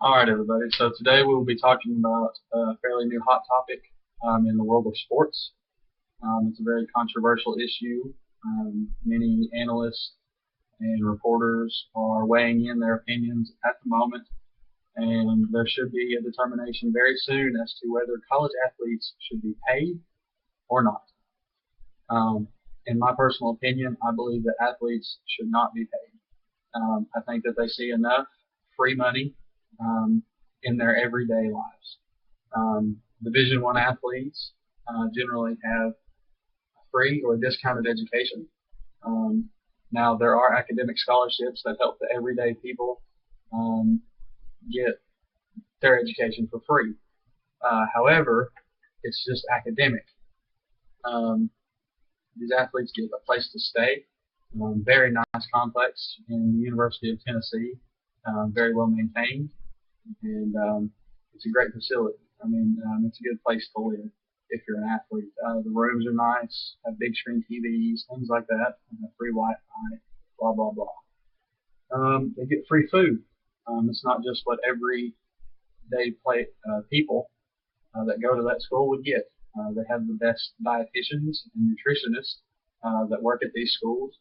All right, everybody. So today we will be talking about a fairly new hot topic in the world of sports. It's a very controversial issue. Many analysts and reporters are weighing in their opinions at the moment, and there should be a determination very soon as to whether college athletes should be paid or not. Um, in my personal opinion, I believe that athletes should not be paid. I think that they see enough free money um, in their everyday lives. Division One athletes generally have free or discounted education. Um, Now there are academic scholarships that help the everyday people um, get their education for free. However, it's just academic. Um, these athletes get a place to stay. Very nice complex in the University of Tennessee, very well maintained, and it's a great facility. It's a good place to live if you're an athlete. The rooms are nice, have big screen TVs, things like that, and have free Wi-Fi, blah blah blah. They get free food. It's not just what everyday people that go to that school would get. They have the best dietitians and nutritionists that work at these schools,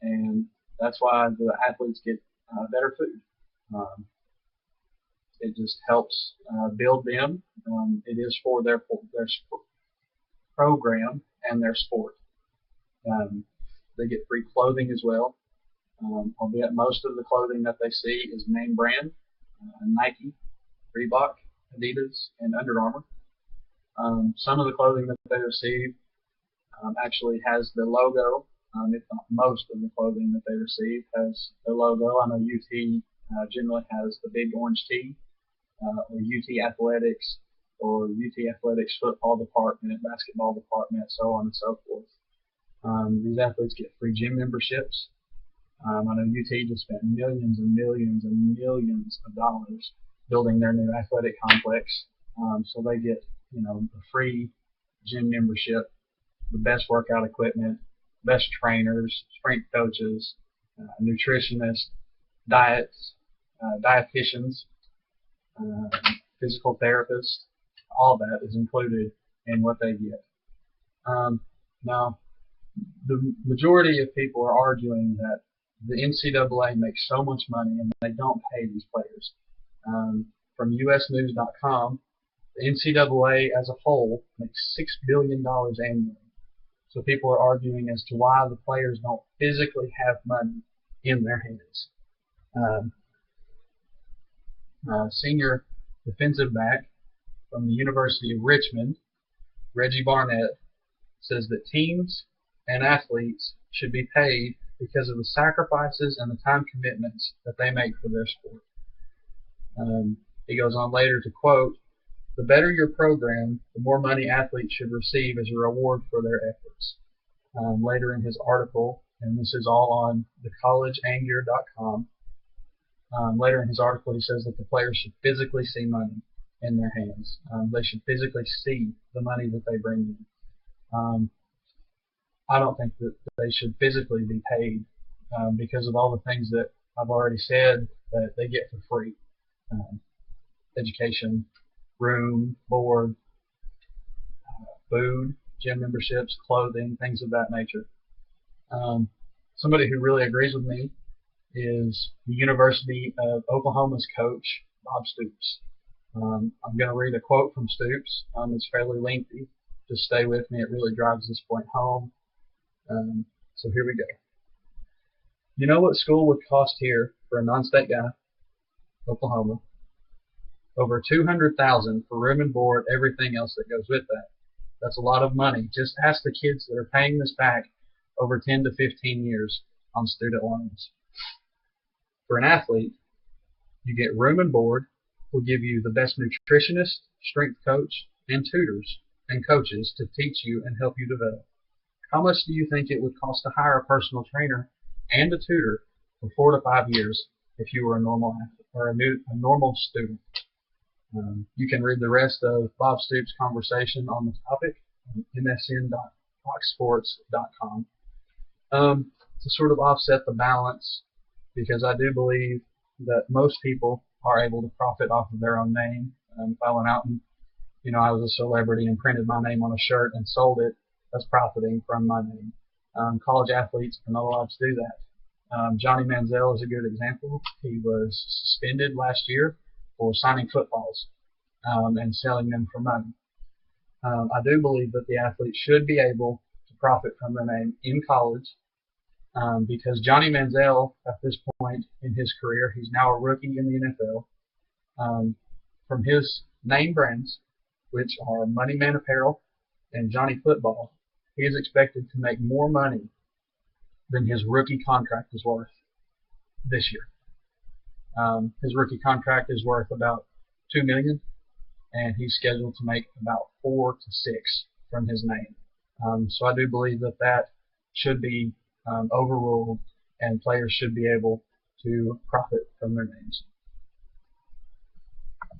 and that's why the athletes get better food. Um, it just helps build them. It is for their program and their sport. Um, they get free clothing as well, albeit most of the clothing that they see is name brand, Nike, Reebok, Adidas, and Under Armour. Some of the clothing that they receive actually has the logo. If not most of the clothing that they receive has the logo. I know UT generally has the big orange tee, or UT Athletics, or UT Athletics football department, basketball department, so on and so forth. These athletes get free gym memberships. I know UT just spent millions and millions and millions of dollars building their new athletic complex, so they get a free gym membership, the best workout equipment, best trainers, strength coaches, nutritionists, dietitians, uh, physical therapists. All that is included in what they get. Now, the majority of people are arguing that the NCAA makes so much money and they don't pay these players. From USNews.com, the NCAA as a whole makes $6 billion annually. So people are arguing as to why the players don't physically have money in their hands. Um, Senior defensive back from the University of Richmond, Reggie Barnett, says that teams and athletes should be paid because of the sacrifices and the time commitments that they make for their sport. He goes on later to quote, "The better your program, the more money athletes should receive as a reward for their efforts." Later in his article, and this is all on thecollegeangear.com, later in his article he says that the players should physically see money in their hands. They should physically see the money that they bring in. I don't think that they should physically be paid because of all the things that I've already said that they get for free. Um, Education, room, board, food, gym memberships, clothing, things of that nature. Somebody who really agrees with me is the University of Oklahoma's coach, Bob Stoops. I'm going to read a quote from Stoops. It's fairly lengthy. Just stay with me. It really drives this point home. So here we go. "You know what school would cost here for a non-state guy, Oklahoma? Over $200,000 for room and board, everything else that goes with that. That's a lot of money. Just ask the kids that are paying this back over 10 to 15 years on student loans. For an athlete, you get room and board. We'll give you the best nutritionist, strength coach, and tutors and coaches to teach you and help you develop. How much do you think it would cost to hire a personal trainer and a tutor for 4 to 5 years if you were a normal athlete or a normal student?" You can read the rest of Bob Stoops' conversation on the topic on msn.foxsports.com. To sort of offset the balance, because I do believe that most people are able to profit off of their own name. If I went out and, I was a celebrity and printed my name on a shirt and sold it, that's profiting from my name. College athletes are not allowed to do that. Johnny Manziel is a good example. He was suspended last year for signing footballs and selling them for money. I do believe that the athlete should be able to profit from their name in college because Johnny Manziel, at this point in his career, he's now a rookie in the NFL. From his name brands, which are Money Man Apparel and Johnny Football, he is expected to make more money than his rookie contract is worth this year. His rookie contract is worth about $2 million, and he's scheduled to make about 4 to 6 from his name. So I do believe that should be overruled, and players should be able to profit from their names.